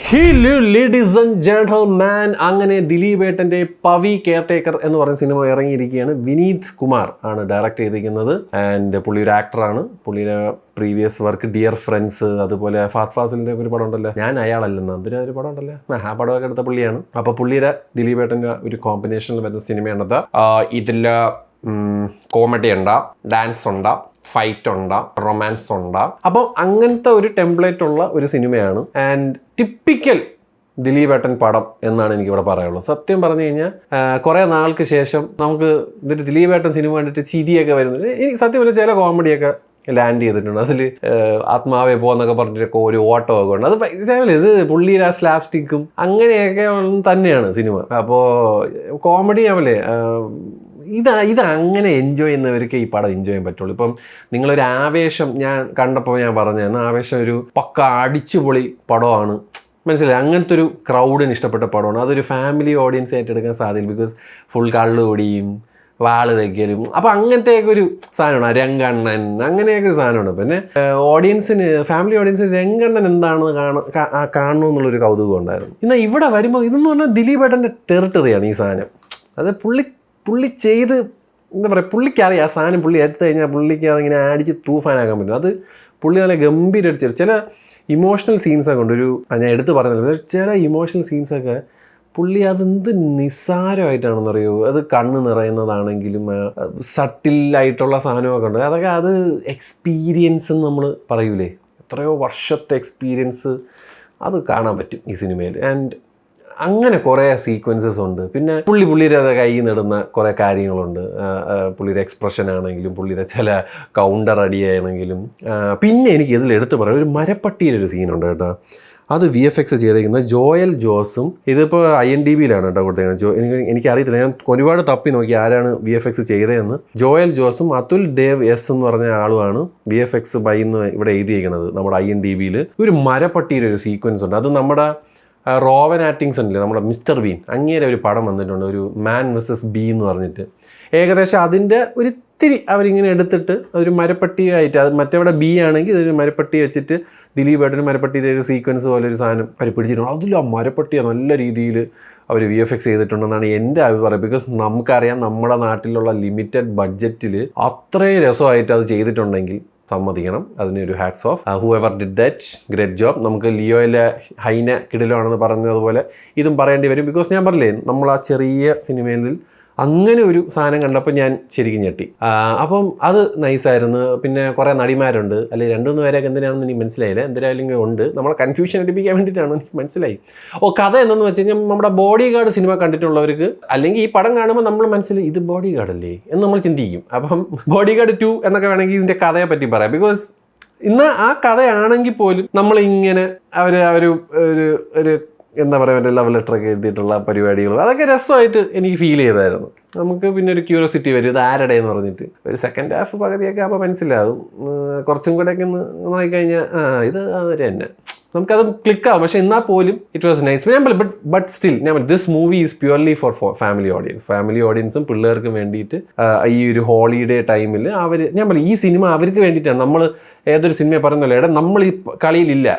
Hello ladies and gentleman, അങ്ങനെ ദിലീപ് ഏട്ടൻ്റെ Pavi caretaker എന്ന് പറയുന്ന സിനിമ ഇറങ്ങിയിരിക്കുകയാണ്. വിനീത് കുമാർ ആണ് ഡയറക്റ്റ് ചെയ്തിരിക്കുന്നത്. ആൻഡ് പുള്ളി ഒരു ആക്ടറാണ്. പുള്ളിയുടെ പ്രീവിയസ് വർക്ക് ഡിയർ ഫ്രണ്ട്സ്, അതുപോലെ ഫാത് ഫാസിലിൻ്റെ ഒരു പടം ഉണ്ടല്ലോ, ഞാൻ അയാളല്ലെന്ന് അതിൻ്റെ ഒരു പടം ഉണ്ടല്ലോ, ആ പടമൊക്കെ എടുത്ത പുള്ളിയാണ്. അപ്പോൾ പുള്ളിയുടെ ദിലീപ് ഏട്ടൻ്റെ ഒരു കോമ്പിനേഷനിൽ വരുന്ന സിനിമയാണത്. ഇതിൽ കോമഡി ഉണ്ടാ, ഡാൻസ് ഉണ്ടാ, ഫൈറ്റ് ഉണ്ടാ, റൊമാൻസ് ഉണ്ടാ. അപ്പോൾ അങ്ങനത്തെ ഒരു ടെംപ്ലേറ്റ് ഉള്ള ഒരു സിനിമയാണ്. ആൻഡ് ടിപ്പിക്കൽ ദിലീപ് ഏട്ടൻ പടം എന്നാണ് എനിക്കിവിടെ പറയാനുള്ളത്. സത്യം പറഞ്ഞു കഴിഞ്ഞാൽ കുറേ നാൾക്ക് ശേഷം നമുക്ക് ഇതൊരു ദിലീപ് ഏട്ടൻ സിനിമ കണ്ടിട്ട് ചിരിയൊക്കെ വരുന്നത്. എനിക്ക് സത്യം പറഞ്ഞാൽ ചില കോമഡിയൊക്കെ ലാൻഡ് ചെയ്തിട്ടുണ്ട്. അതിൽ ആത്മാവെ പോകുന്നൊക്കെ പറഞ്ഞിട്ടൊക്കെ ഒരു ഓട്ടമൊക്കെ ഉണ്ട്. അത് ഇത് പുള്ളിയുടെ ആ സ്ലാബ് സ്റ്റിക്കും അങ്ങനെയൊക്കെ തന്നെയാണ് സിനിമ. അപ്പോൾ കോമഡി ആവല്ലേ, ഇത് അങ്ങനെ എൻജോയ് ചെയ്യുന്നവർക്ക് ഈ പടം എൻജോയ് ചെയ്യാൻ പറ്റുള്ളൂ. ഇപ്പം നിങ്ങളൊരു ആവേശം, ഞാൻ കണ്ടപ്പോൾ ഞാൻ പറഞ്ഞായിരുന്നു, ആവേശം ഒരു പക്ക അടിച്ചുപൊളി പടമാണ്, മനസ്സിലായി, അങ്ങനത്തെ ഒരു ക്രൗഡിന് ഇഷ്ടപ്പെട്ട പടമാണ്. അതൊരു ഫാമിലി ഓഡിയൻസ് ആയിട്ട് എടുക്കാൻ സാധിക്കും. ബിക്കോസ് ഫുൾ കള്ളുകൂടിയും വാള് വയ്ക്കലും, അപ്പോൾ അങ്ങനത്തെയൊക്കെ ഒരു സാധനമാണ്. രംഗണ്ണൻ അങ്ങനെയൊക്കെ ഒരു സാധനമാണ്. പിന്നെ ഓഡിയൻസിന്, ഫാമിലി ഓഡിയൻസിന് രംഗണ്ണൻ എന്താണെന്ന് കാണണമെന്നുള്ളൊരു കൗതുകം ഉണ്ടായിരുന്നു. എന്നാൽ ഇവിടെ വരുമ്പോൾ ഇതെന്ന് പറഞ്ഞാൽ ദിലീപ് ഏട്ടൻ്റെ ടെറിട്ടറിയാണ് ഈ സാധനം. അത് പുള്ളി ചെയ്ത് എന്താ പറയുക, പുള്ളിക്കറിയാം ആ സാധനം പുള്ളി എടുത്തു കഴിഞ്ഞാൽ പുള്ളിക്ക് അതിങ്ങനെ അടിച്ച് തൂഫാനാക്കാൻ പറ്റും. അത് പുള്ളി നല്ല ഗംഭീരം അടിച്ചു. ചില ഇമോഷണൽ സീൻസൊക്കെ ഉണ്ട്, ഞാൻ എടുത്ത് പറഞ്ഞത്, ചില ഇമോഷണൽ സീൻസൊക്കെ പുള്ളി അതെന്ത് നിസ്സാരമായിട്ടാണെന്ന് അറിയോ, അത് കണ്ണ് നിറയുന്നതാണെങ്കിലും സട്ടിലായിട്ടുള്ള സാധനമൊക്കെ ഉണ്ട്. അതൊക്കെ അത് എക്സ്പീരിയൻസ് എന്ന് നമ്മൾ പറയൂലേ, എത്രയോ വർഷത്തെ എക്സ്പീരിയൻസ് അത് കാണാൻ പറ്റും ഈ സിനിമയിൽ. ആൻഡ് അങ്ങനെ കുറേ സീക്വൻസസ് ഉണ്ട്. പിന്നെ പുള്ളിയുടെ കയ്യിൽ നിടുന്ന കുറേ കാര്യങ്ങളുണ്ട്. പുള്ളിയുടെ എക്സ്പ്രഷൻ ആണെങ്കിലും, പുള്ളിയുടെ ചില കൗണ്ടർ അടിയാണെങ്കിലും. പിന്നെ എനിക്ക് ഇതിൽ എടുത്ത് പറയാം, ഒരു മരപ്പട്ടിയുടെ ഒരു സീനുണ്ട് കേട്ടോ. അത് VFX ചെയ്തിരിക്കുന്നത് ജോയൽ ജോസും. ഇതിപ്പോൾ IMDbയിലാണ് കേട്ടോ കൊടുത്തേക്കുന്നത്. എനിക്കറിയത്തില്ല, ഞാൻ ഒരുപാട് തപ്പി നോക്കി ആരാണ് VFX ചെയ്തതെന്ന്. ജോയൽ ജോസും അതുൽ ദേവ് എസ് എന്ന് പറഞ്ഞ ആളുമാണ് VFX ബൈ എന്ന് ഇവിടെ എഴുതിയിരിക്കുന്നത് നമ്മുടെ IMDbയിൽ. ഒരു മരപ്പട്ടിയുടെ ഒരു സീക്വൻസ് ഉണ്ട്. അത് നമ്മുടെ റോവൻ ആറ്റിങ്സണില്ലേ, നമ്മുടെ മിസ്റ്റർ ബീൻ, അങ്ങേരെ ഒരു പടം വന്നിട്ടുണ്ട്, ഒരു മാൻ വേഴ്സസ് ബീ എന്ന് പറഞ്ഞിട്ട്. ഏകദേശം അതിൻ്റെ ഒരിത്തിരി അവരിങ്ങനെ എടുത്തിട്ട് ഒരു മരപ്പട്ടിയായിട്ട്, അത് മറ്റവിടെ ബി ആണെങ്കിൽ ഇതൊരു മരപ്പട്ടി വെച്ചിട്ട് ദിലീപ് ഏട്ടന് മരപ്പട്ടിയുടെ ഒരു സീക്വൻസ് പോലെ ഒരു സാധനം അവർ പിടിച്ചിട്ടുണ്ട്. അതിൽ ആ മരപ്പട്ടിയെ നല്ല രീതിയിൽ അവർ VFX ചെയ്തിട്ടുണ്ടെന്നാണ് എൻ്റെ അഭിപ്രായം. ബിക്കോസ് നമുക്കറിയാം നമ്മുടെ നാട്ടിലുള്ള ലിമിറ്റഡ് ബഡ്ജറ്റിൽ അത്രയും രസമായിട്ട് അത് ചെയ്തിട്ടുണ്ടെങ്കിൽ സമ്മതിക്കണം, അതിനൊരു hats off. Who ever did that, great job. നമുക്ക് ലിയോയിലെ ഹൈന കിടിലാണെന്ന് പറഞ്ഞതുപോലെ ഇതും പറയേണ്ടി വരും. ബിക്കോസ് ഞാൻ പറഞ്ഞില്ലേ, നമ്മൾ ആ ചെറിയ സിനിമയിൽ അങ്ങനെ ഒരു സാധനം കണ്ടപ്പോൾ ഞാൻ ശരിക്കും ഞെട്ടി. അപ്പം അത് നൈസായിരുന്നു. പിന്നെ കുറേ നടിമാരുണ്ട്, അല്ലെങ്കിൽ 2-3 പേരൊക്കെ എന്തിനാണെന്ന് എനിക്ക് മനസ്സിലായില്ല. എന്തിനായാലും ഉണ്ട്, നമ്മളെ കൺഫ്യൂഷൻ അടിപ്പിക്കാൻ വേണ്ടിയിട്ടാണ്, എനിക്ക് മനസ്സിലായി. കഥ എന്തെന്ന് വെച്ച് കഴിഞ്ഞാൽ നമ്മുടെ ബോഡി ഗാർഡ് സിനിമ കണ്ടിട്ടുള്ളവർക്ക്, അല്ലെങ്കിൽ ഈ പടം കാണുമ്പോൾ നമ്മൾ മനസ്സിൽ ഇത് ബോഡി ഗാർഡല്ലേ എന്ന് നമ്മൾ ചിന്തിക്കും. അപ്പം ബോഡി ഗാർഡ് 2 എന്നൊക്കെ വേണമെങ്കിൽ ഇതിൻ്റെ കഥയെ പറ്റി പറയാം. ബിക്കോസ് ഇന്ന് ആ കഥയാണെങ്കിൽ പോലും നമ്മളിങ്ങനെ ഒരു എന്താ പറയുക, ലവ് ലെറ്ററൊക്കെ എഴുതിയിട്ടുള്ള പരിപാടികൾ, അതൊക്കെ രസമായിട്ട് എനിക്ക് ഫീൽ ചെയ്തായിരുന്നു. നമുക്ക് പിന്നെ ഒരു ക്യൂരിയോസിറ്റി വരും, ഇത് ആരുടെ എന്ന് പറഞ്ഞിട്ട്. ഒരു സെക്കൻഡ് ഹാഫ് പകുതിയൊക്കെ അപ്പോൾ മനസ്സിലാവും. കുറച്ചും കൂടെയൊക്കെ ഒന്ന് നോക്കിക്കഴിഞ്ഞാൽ ഇത് അവർ തന്നെ നമുക്കത് ക്ലിക്കാവും. പക്ഷേ എന്നാൽ പോലും ഇറ്റ് വാസ് നൈസ്. ഞാൻ പറയും ബട്ട് സ്റ്റിൽ ഞാൻ പറയും, this movie is purely for family audience. Family ഓഡിയൻസും പിള്ളേർക്കും വേണ്ടിയിട്ട് ഈ ഒരു ഹോളിഡേ ടൈമിൽ ഞാൻ പറയും, ഈ സിനിമ അവർക്ക് വേണ്ടിയിട്ടാണ്. നമ്മൾ ഏതൊരു സിനിമ പറയുന്നല്ലോ, എടാ നമ്മൾ ഈ കളിയിലില്ല,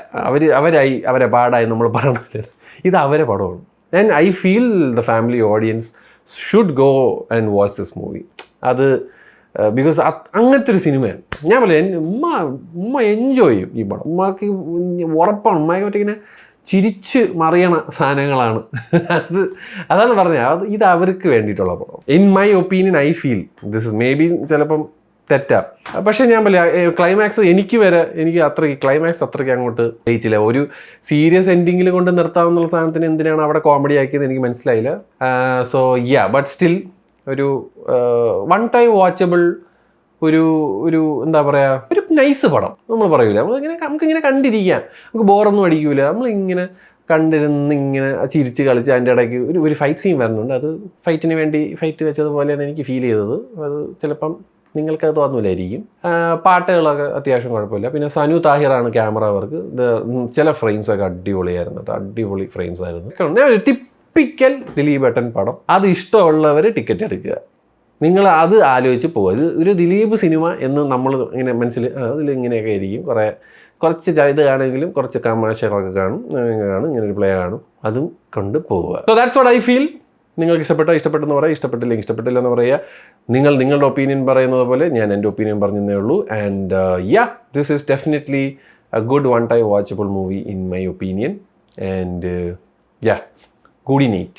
അവരെ പാടായി നമ്മൾ പറയണത്, ഇത് അവരെ പടമാണ്. And I feel the family audience should go and watch this movie. അത് ബിക്കോസ് അങ്ങനത്തെ ഒരു സിനിമയാണ്. ഞാൻ പറയാം, ഉമ്മ എൻജോയ് ചെയ്യും ഈ പടം. ഉമ്മക്ക് ഉറപ്പാണ്, ഉമ്മയെ പറ്റിങ്ങനെ ചിരിച്ച് മറിയണ സാധനങ്ങളാണ്. അതാണ് പറഞ്ഞത്, ഇത് അവർക്ക് വേണ്ടിയിട്ടുള്ള പടം. In my opinion I feel this is may be ചിലപ്പം തെറ്റാം. പക്ഷേ ഞാൻ പറയാം, ക്ലൈമാക്സ് എനിക്ക് ക്ലൈമാക്സ് അത്രയ്ക്ക് അങ്ങോട്ട് ജയിച്ചില്ല. ഒരു സീരിയസ് എൻഡിങ്ങിൽ കൊണ്ട് നിർത്താവുന്ന സാധനത്തിന് എന്തിനാണ് അവിടെ കോമഡി ആക്കിയത് എനിക്ക് മനസ്സിലായില്ല. സോ ബട്ട് സ്റ്റിൽ ഒരു വൺ ടൈം വാച്ചബിൾ ഒരു എന്താ പറയുക, ഒരു നൈസ് പടം നമ്മൾ പറയൂല. നമുക്കിങ്ങനെ കണ്ടിരിക്കാം, നമുക്ക് ബോറൊന്നും അടിക്കൂല. നമ്മളിങ്ങനെ കണ്ടിരുന്നിങ്ങനെ ചിരിച്ച് കളിച്ച് അതിൻ്റെ ഇടയ്ക്ക് ഒരു ഫൈറ്റ് സീൻ വരുന്നുണ്ട്. അത് ഫൈറ്റിന് വേണ്ടി ഫൈറ്റ് വെച്ചതുപോലെയാണ് എനിക്ക് ഫീൽ ചെയ്തത്. അത് ചിലപ്പം നിങ്ങൾക്കത് തോന്നൂലായിരിക്കും. പാട്ടുകളൊക്കെ അത്യാവശ്യം കുഴപ്പമില്ല. പിന്നെ സനു താഹിറാണ് ക്യാമറ വർക്ക്. ചില ഫ്രെയിംസൊക്കെ അടിപൊളിയായിരുന്നു കേട്ടോ, അടിപൊളി ഫ്രെയിംസ് ആയിരുന്നു. ഒരു ടിപ്പിക്കൽ ദിലീപ് ഏട്ടൻ പടം. അത് ഇഷ്ടമുള്ളവർ ടിക്കറ്റ് എടുക്കുക. നിങ്ങൾ അത് ആലോചിച്ച് പോകുക. ഇത് ഒരു ദിലീപ് സിനിമ എന്ന് നമ്മൾ ഇങ്ങനെ മനസ്സിൽ അതിലിങ്ങനെയൊക്കെ ആയിരിക്കും, കുറേ കുറച്ച് ഇത് കാണുമെങ്കിലും കുറച്ച് കമേഴ്ഷ്യലൊക്കെ കാണും, ഇങ്ങനെ ഒരു പ്ലേ കാണും, അതും കൊണ്ട് പോവുക. So that's what I feel. നിങ്ങൾക്ക് ഇഷ്ടപ്പെട്ടെന്ന് പറയുക, ഇഷ്ടപ്പെട്ടില്ല എന്ന് പറയുക. നിങ്ങളുടെ ഒപ്പീനിയൻ പറയുന്നത് പോലെ ഞാൻ എൻ്റെ ഒപ്പീനിയൻ പറഞ്ഞതേ ഉള്ളൂ. And this is definitely a good one-time watchable movie in my opinion. And good night.